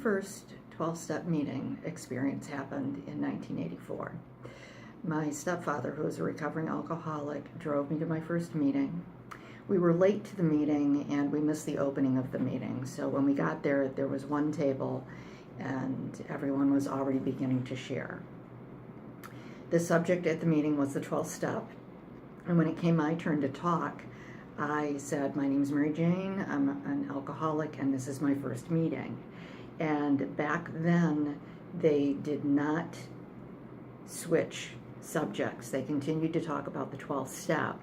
first 12-step meeting experience happened in 1984. My stepfather, who was a recovering alcoholic, drove me to my first meeting. We were late to the meeting and we missed the opening of the meeting. So when we got there, there was one table and everyone was already beginning to share. The subject at the meeting was the 12th step. And when it came my turn to talk, I said, my name's Mary Jane, I'm an alcoholic, and this is my first meeting. And back then, they did not switch subjects. They continued to talk about the 12th step.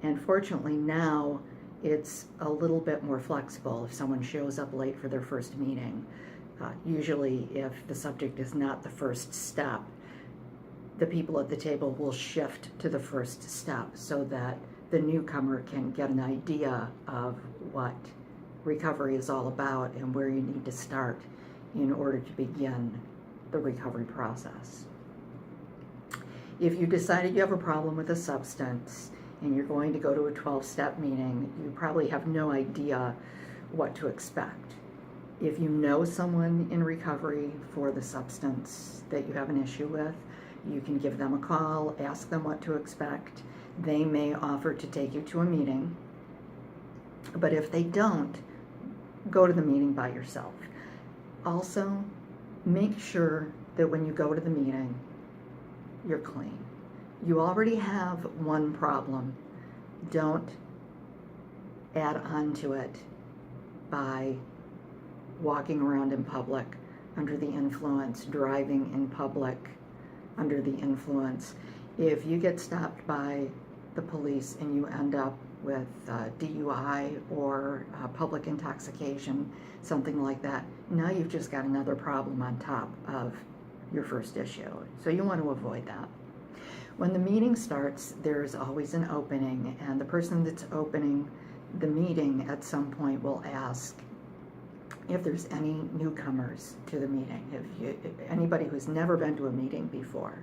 And fortunately now, it's a little bit more flexible if someone shows up late for their first meeting. Usually, if the subject is not the first step, the people at the table will shift to the first step so that the newcomer can get an idea of what recovery is all about and where you need to start in order to begin the recovery process. If you decided you have a problem with a substance and you're going to go to a 12-step meeting, you probably have no idea what to expect. If you know someone in recovery for the substance that you have an issue with, you can give them a call, ask them what to expect. They may offer to take you to a meeting, but if they don't, go to the meeting by yourself. Also, make sure that when you go to the meeting, you're clean. You already have one problem. Don't add on to it by walking around in public under the influence, driving in public under the influence. If you get stopped by the police and you end up with DUI or public intoxication, something like that, now you've just got another problem on top of your first issue. So you want to avoid that. When the meeting starts, there's always an opening, and the person that's opening the meeting at some point will ask if there's any newcomers to the meeting, if anybody who's never been to a meeting before.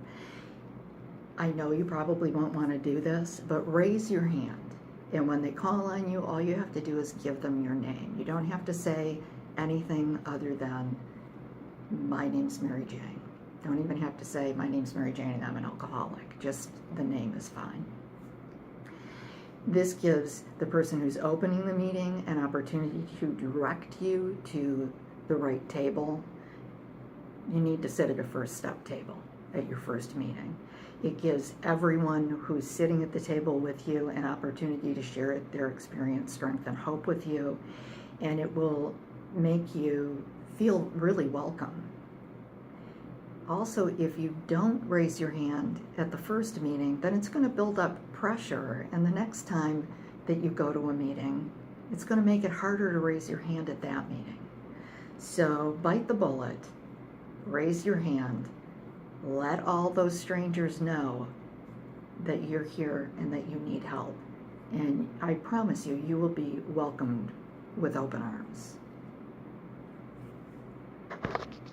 I know you probably won't want to do this, but raise your hand. And when they call on you, all you have to do is give them your name. You don't have to say anything other than, my name's Mary Jane. Don't even have to say, my name's Mary Jane and I'm an alcoholic. Just the name is fine. This gives the person who's opening the meeting an opportunity to direct you to the right table. You need to sit at a first step table at your first meeting. It gives everyone who's sitting at the table with you an opportunity to share their experience, strength, and hope with you, and it will make you feel really welcome. Also, if you don't raise your hand at the first meeting, then it's going to build up pressure, and the next time that you go to a meeting, it's going to make it harder to raise your hand at that meeting. So bite the bullet, raise your hand, let all those strangers know that you're here and that you need help. And I promise you, you will be welcomed with open arms.